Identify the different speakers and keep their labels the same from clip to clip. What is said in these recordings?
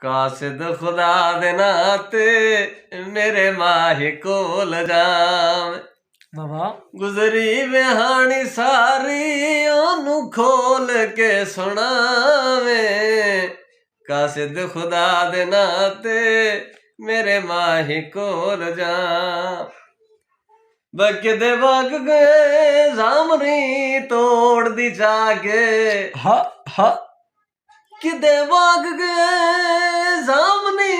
Speaker 1: कासिद खुदा दे नाते मेरे माही कोल जाम
Speaker 2: बाबा
Speaker 1: गुजरी बिहानी सारी ओनू खोल के सुनावे कासिद खुदा दे नाते मेरे माही कोल जाम बकदे वग गए जामनी तोड़ दी जाके
Speaker 2: हा हा
Speaker 1: किदे वग गए जामनी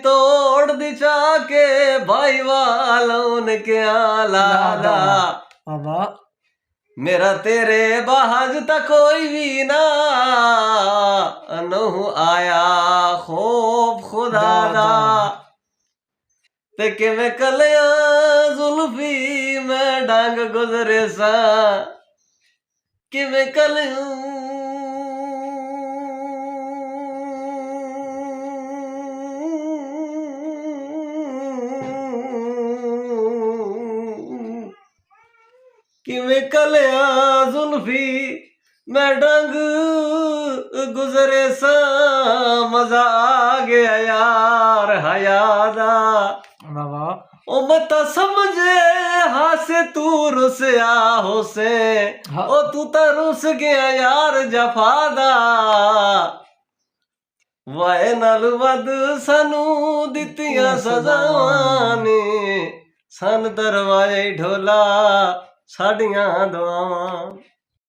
Speaker 1: तोड़ दी जाके भाई वालों के आलादा
Speaker 2: बाबा
Speaker 1: मेरा तेरे बाहज तक कोई भी ना नहु आया खौफ खुदा दा ते किवें कलिया जुल्फी मैं डांग गुजरे सा किवें कलियूं किवें कलिया जुल्फी मैं डांग गुजरे सा मजा आ गया यार हयादा
Speaker 2: बाबा
Speaker 1: ओ मत समझे हासे तू रुसया होसे ओ तू तो रुस गया यार जफादा वाए नाल वद सानू दित्तियां सजावां ने सन दरवाजे ढोला साडियां दुआवां